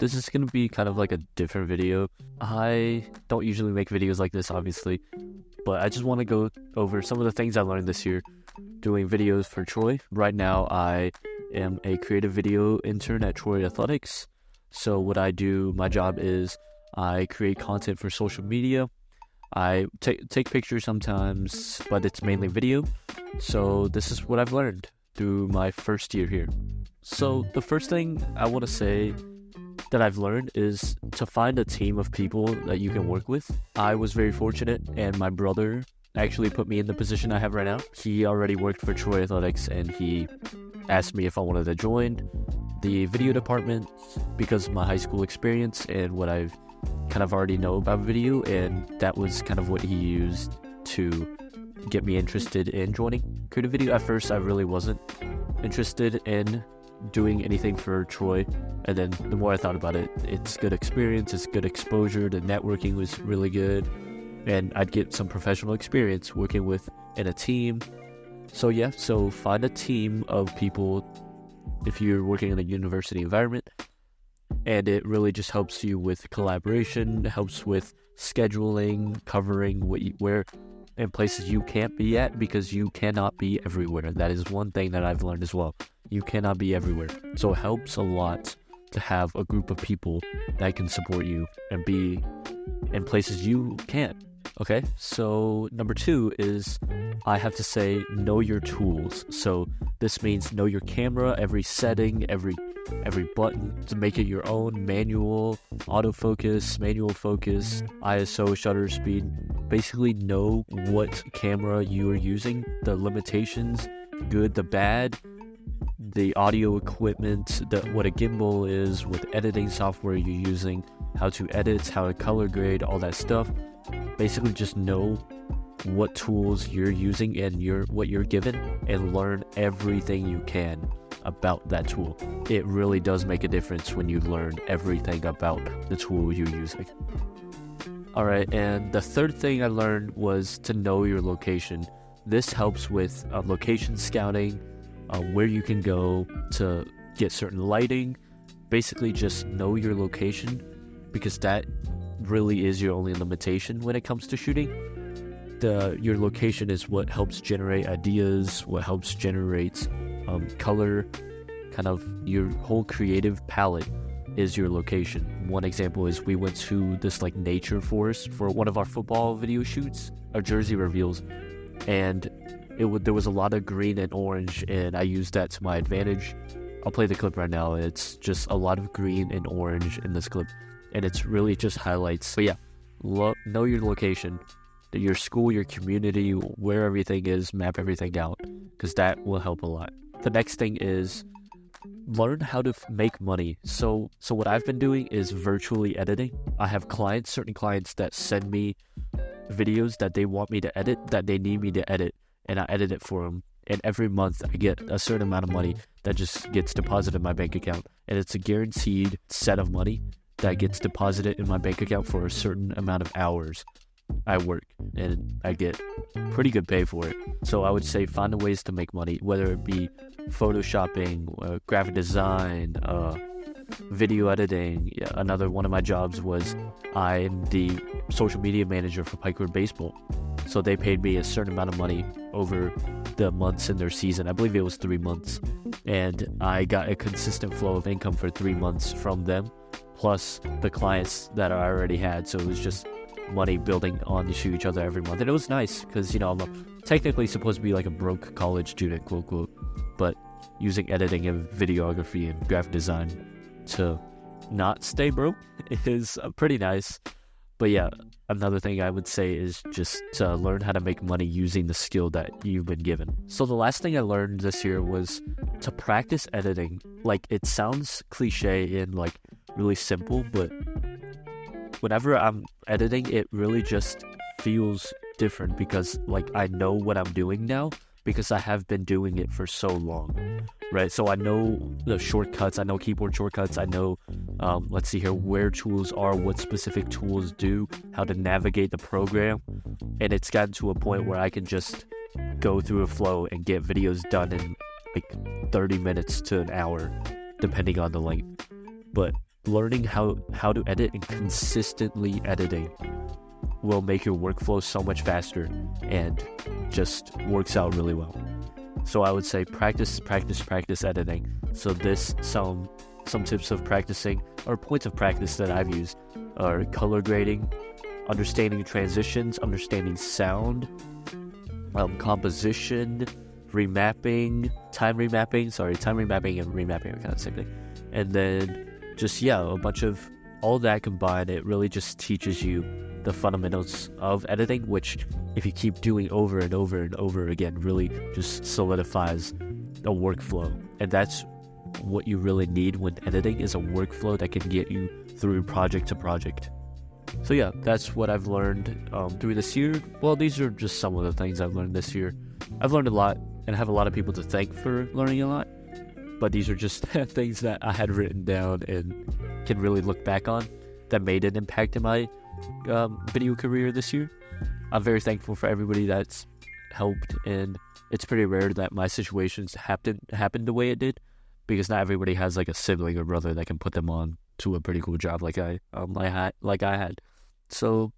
this is going to be kind of like a different video. I don't usually make videos like this, obviously, but I just want to go over some of the things I learned this year doing videos for Troy. Right now, I am a creative video intern at Troy Athletics. So what I do, my job is I create content for social media. I take pictures sometimes, but it's mainly video. So this is what I've learned through my first year here. So the first thing I want to say that I've learned is to find a team of people that you can work with. I was very fortunate, and my brother actually put me in the position I have right now. He already worked for Troy Athletics, and he asked me if I wanted to join the video department because of my high school experience and what I kind of already know about video, and that was kind of what he used to get me interested in joining creative video. At first, I really wasn't interested in doing anything for Troy, and then the more I thought about it, it's good experience, it's good exposure, the networking was really good, and I'd get some professional experience working in a team. So yeah, so find a team of people if you're working in a university environment, and it really just helps you with collaboration, helps with scheduling, covering where and places you can't be at, because you cannot be everywhere. That is one thing that I've learned as well. You cannot be everywhere. So it helps a lot to have a group of people that can support you and be in places you can't. Okay, so number 2 is I have to say know your tools. So this means know your camera, every setting, every button to make it your own, manual, autofocus, manual focus, ISO, shutter speed. Basically know what camera you are using, the limitations, good, the bad, the audio equipment, what a gimbal is, what editing software you're using, how to edit, how to color grade, all that stuff. Basically just know what tools you're using and what you're given, and learn everything you can about that tool. It really does make a difference when you learn everything about the tool you're using. Alright, and the third thing I learned was to know your location. This helps with location scouting, where you can go to get certain lighting. Basically just know your location, because that really is your only limitation when it comes to shooting. Your location is what helps generate ideas, what helps generate color, kind of your whole creative palette is your location. One example is we went to this like nature forest for one of our football video shoots, our jersey reveals, and there was a lot of green and orange, and I used that to my advantage. I'll play the clip right now. It's just a lot of green and orange in this clip, and it's really just highlights. But yeah, know your location, your school, your community, where everything is, map everything out, because that will help a lot. The next thing is learn how to make money. So what I've been doing is virtually editing. I have certain clients that send me videos that they want me to edit, that they need me to edit, and I edit it for them. And every month I get a certain amount of money that just gets deposited in my bank account, and it's a guaranteed set of money that gets deposited in my bank account for a certain amount of hours I work, and I get pretty good pay for it. So I would say find ways to make money, whether it be photoshopping, graphic design, video editing. Yeah, another one of my jobs was I'm the social media manager for Pikewood Baseball. So they paid me a certain amount of money over the months in their season. I believe it was 3 months. And I got a consistent flow of income for 3 months from them, plus the clients that I already had. So it was just money building onto each other every month. And it was nice because, I'm technically supposed to be like a broke college student, quote, quote, but using editing and videography and graphic design to not stay broke is pretty nice. But yeah, another thing I would say is just to learn how to make money using the skill that you've been given. So the last thing I learned this year was to practice editing. Like, it sounds cliche and like really simple, but whenever I'm editing, it really just feels different because like I know what I'm doing now because I have been doing it for so long, right? So I know the shortcuts, I know keyboard shortcuts, I know, let's see here, where tools are, what specific tools do, how to navigate the program, and it's gotten to a point where I can just go through a flow and get videos done in like 30 minutes to an hour, depending on the length. But learning how to edit and consistently editing will make your workflow so much faster and just works out really well. So I would say practice editing. So some tips of practicing or points of practice that I've used are color grading, understanding transitions, understanding sound, composition, remapping, time remapping and remapping are kind of the same thing. And then just, a bunch of all that combined, it really just teaches you the fundamentals of editing, which if you keep doing over and over and over again, really just solidifies a workflow. And that's what you really need when editing, is a workflow that can get you through project to project. So that's what I've learned through this year. Well, these are just some of the things I've learned this year. I've learned a lot and I have a lot of people to thank for learning a lot, but these are just things that I had written down and can really look back on that made an impact in my video career this year. I'm very thankful for everybody that's helped, and it's pretty rare that my situations happened the way it did, because not everybody has like a sibling or brother that can put them on to a pretty cool job like I had. So